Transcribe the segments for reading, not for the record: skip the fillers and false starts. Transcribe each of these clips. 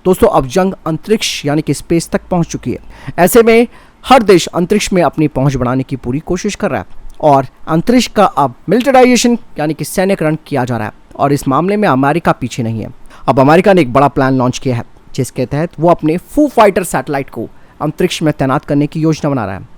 दोस्तों अब जंग अंतरिक्ष यानी कि स्पेस तक पहुंच चुकी है। ऐसे में हर देश अंतरिक्ष में अपनी पहुंच बढ़ाने की पूरी कोशिश कर रहा है और अंतरिक्ष का अब मिलिटराइजेशन यानी कि सैन्यकरण किया जा रहा है और इस मामले में अमेरिका पीछे नहीं है। अब अमेरिका ने एक बड़ा प्लान लॉन्च किया है जिसके तहत वो अपने फू फाइटर सैटेलाइट को अंतरिक्ष में तैनात करने की योजना बना रहा है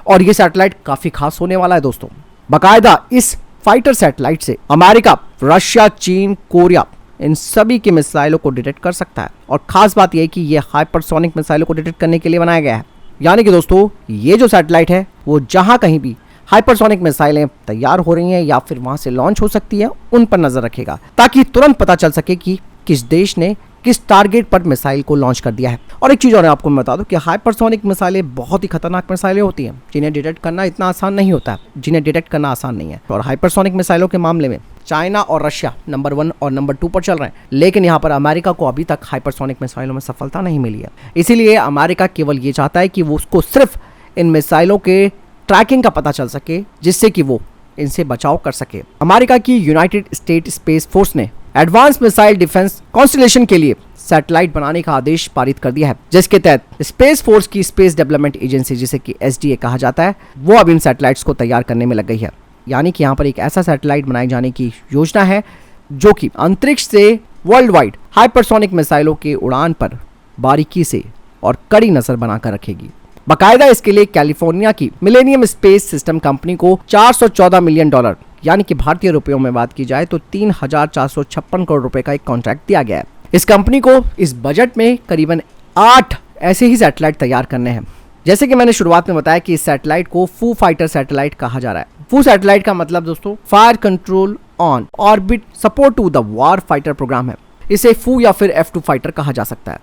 और ये सैटेलाइट काफ़ी खास होने वाला है दोस्तों। बाकायदा इस फाइटर सैटेलाइट से अमेरिका, रशिया, चीन, कोरिया इन सभी के मिसाइलों को डिटेक्ट कर सकता है और ख़ास बात यह है कि ये हाइपरसोनिक मिसाइलों को डिटेक्ट करने के लिए बनाया गया है। यानी कि दोस्तों ये जो सैटेलाइट है वो जहाँ कहीं भी हाइपरसोनिक मिसाइलें तैयार हो रही हैं या फिर वहाँ से लॉन्च हो सकती हैं उन पर नज़र रखेगा ताकि तुरंत पता चल सके कि किस देश ने किस टारगेट पर मिसाइल को लॉन्च कर दिया है। और एक चीज़ और आपको मैं बता दूं कि हाइपरसोनिक मिसाइलें बहुत ही खतरनाक मिसाइलें होती हैं जिन्हें डिटेक्ट करना इतना आसान नहीं होता है, जिन्हें डिटेक्ट करना आसान नहीं है। और हाइपरसोनिक मिसाइलों के मामले में चाइना और रशिया नंबर 1 और नंबर 2 पर चल रहे हैं, लेकिन यहाँ पर अमेरिका को अभी तक हाइपरसोनिक मिसाइलों में सफलता नहीं मिली है। इसीलिए अमेरिका केवल ये चाहता है कि वो उसको सिर्फ इन मिसाइलों के ट्रैकिंग का पता चल सके जिससे कि वो इनसे बचाव कर सके। अमेरिका की यूनाइटेड स्टेट स्पेस फोर्स ने एडवांस मिसाइल डिफेंस कॉन्स्टलेशन के लिए सैटेलाइट बनाने का आदेश पारित कर दिया है, जिसके तहत स्पेस फोर्स की स्पेस डेवलपमेंट एजेंसी जिसे कि SDA कहा जाता है वो अब इन सैटेलाइट्स को तैयार करने में लग गई है। यानी कि यहाँ पर एक ऐसा सैटेलाइट बनाए जाने की योजना है जो कि अंतरिक्ष से वर्ल्ड वाइड हाइपरसोनिक मिसाइलों के उड़ान पर बारीकी से और कड़ी नजर बनाकर रखेगी। बाकायदा इसके लिए कैलिफोर्निया की मिलेनियम स्पेस सिस्टम कंपनी को $414 मिलियन यानी कि भारतीय रुपयों में बात की जाए तो 3,456 करोड़ रुपए का एक कॉन्ट्रैक्ट दिया गया है। इस कंपनी को इस बजट में करीबन 8 ऐसे ही सैटेलाइट तैयार करने हैं। जैसे कि मैंने शुरुआत में बताया कि इस सैटेलाइट को फू फाइटर सैटेलाइट कहा जा रहा है। फू सैटेलाइट का मतलब दोस्तों fire control on orbit support to the war fighter program है। इसे फू या फिर F2 फाइटर कहा जा सकता है।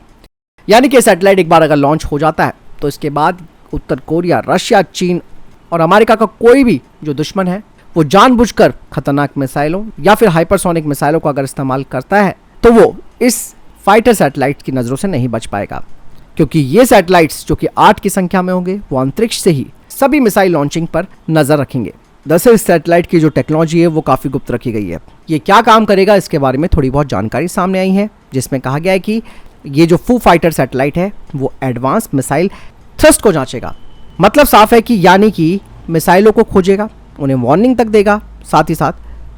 यानी कि सैटेलाइट एक बार अगर लॉन्च हो जाता है तो इसके बाद उत्तर कोरिया, रशिया, चीन और अमेरिका का कोई भी जो दुश्मन है वो जानबूझकर खतरनाक मिसाइलों या फिर हाइपरसोनिक मिसाइलों का अगर इस्तेमाल करता है तो वो इस फाइटर सैटेलाइट की नज़रों से नहीं बच पाएगा, क्योंकि ये सैटेलाइट्स जो कि 8 की संख्या में होंगे वो अंतरिक्ष से ही सभी मिसाइल लॉन्चिंग पर नज़र रखेंगे। दरअसल इस सैटेलाइट की जो टेक्नोलॉजी है वो काफ़ी गुप्त रखी गई है। ये क्या काम करेगा इसके बारे में थोड़ी बहुत जानकारी सामने आई है, जिसमें कहा गया है कि ये जो फू फाइटर सैटेलाइट है वो एडवांस मिसाइल थ्रस्ट को जांचेगा। मतलब साफ है कि यानी कि मिसाइलों को खोजेगा, उन्हें वार्निंग तक देगा, साथ ही साथ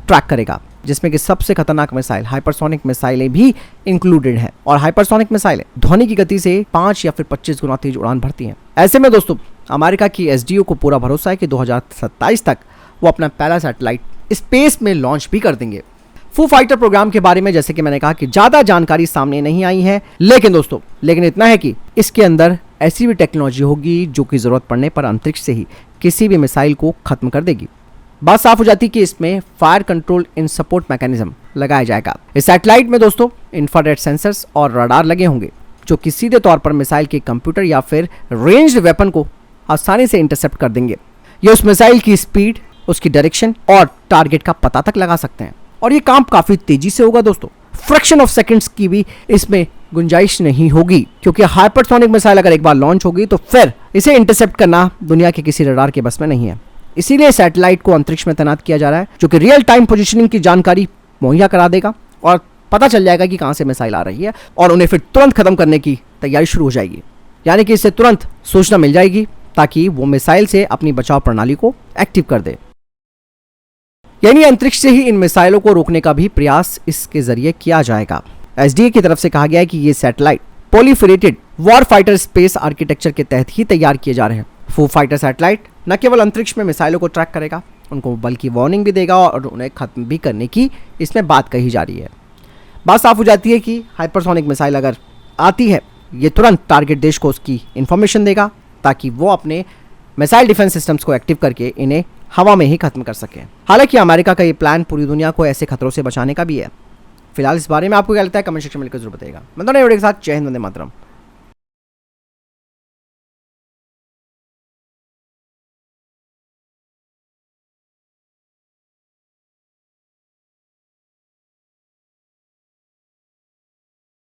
ट्रैक करेगा, जिसमें कि सबसे खतरनाक मिसाइल हाइपरसोनिक मिसाइलें भी इंक्लूडेड हैं। और हाइपरसोनिक मिसाइलें ध्वनि की गति से 5 या फिर 25 गुना तेज उड़ान भरती हैं। ऐसे में दोस्तों अमेरिका की SDO को पूरा भरोसा है कि 2027 तक वो अपना पहला सैटेलाइट स्पेस में लॉन्च भी कर देंगे। फू फाइटर प्रोग्राम के बारे में जैसे कि मैंने कहा कि ज़्यादा जानकारी सामने नहीं आई है, लेकिन इतना है कि इसके अंदर ऐसी भी टेक्नोलॉजी होगी जो कि ज़रूरत पड़ने पर अंतरिक्ष से ही किसी भी मिसाइल को खत्म कर देगी। बात साफ हो जाती है कि इसमें फायर कंट्रोल इन सपोर्ट मैकेनिज्म लगाया जाएगा। इस सैटेलाइट में दोस्तों इंफ्रारेड सेंसर्स और रडार लगे होंगे जो कि सीधे तौर पर मिसाइल के कंप्यूटर या फिर रेंज्ड वेपन को आसानी से इंटरसेप्ट कर देंगे। ये उस मिसाइल की स्पीड, उसकी डायरेक्शन और टारगेट का पता तक लगा सकते हैं और ये काम काफ़ी तेजी से होगा दोस्तों। फ्रैक्शन ऑफ सेकंड्स की भी इसमें गुंजाइश नहीं होगी, क्योंकि हाइपरसोनिक मिसाइल अगर एक बार लॉन्च होगी तो फिर इसे इंटरसेप्ट करना दुनिया के किसी रडार के बस में नहीं है। इसीलिए सैटेलाइट को अंतरिक्ष में तैनात किया जा रहा है जो कि रियल टाइम पोजीशनिंग की जानकारी मुहैया करा देगा और पता चल जाएगा कि कहां से मिसाइल आ रही है और उन्हें फिर तुरंत खत्म करने की तैयारी शुरू हो जाएगी। यानी कि इससे तुरंत सूचना मिल जाएगी ताकि वो मिसाइल से अपनी बचाव प्रणाली को एक्टिव कर दे। यानी अंतरिक्ष से ही इन मिसाइलों को रोकने का भी प्रयास इसके जरिए किया जाएगा। SDA की तरफ से कहा गया है कि ये satellite proliferated war fighter space architecture के तहत ही तैयार किए जा रहे हैं। फू फाइटर सैटेलाइट न केवल अंतरिक्ष में मिसाइलों को ट्रैक करेगा, उनको बल्कि वार्निंग भी देगा और उन्हें खत्म भी करने की इसमें बात कही जा रही है। बात साफ हो जाती है कि हाइपरसोनिक मिसाइल अगर आती है ये तुरंत टारगेट देश को उसकी इंफॉर्मेशन देगा ताकि वो अपने मिसाइल डिफेंस सिस्टम्स को एक्टिव करके इन्हें हवा में ही खत्म कर सके। हालांकि अमेरिका का ये प्लान पूरी दुनिया को ऐसे खतरों से बचाने का भी है। फिलहाल इस बारे में आपको क्या लगता है कमेंट सेक्शन में लिखकर जरूर बताइएगा। मैं तो वीडियो के साथ जय हिंद, वंदे मातरम।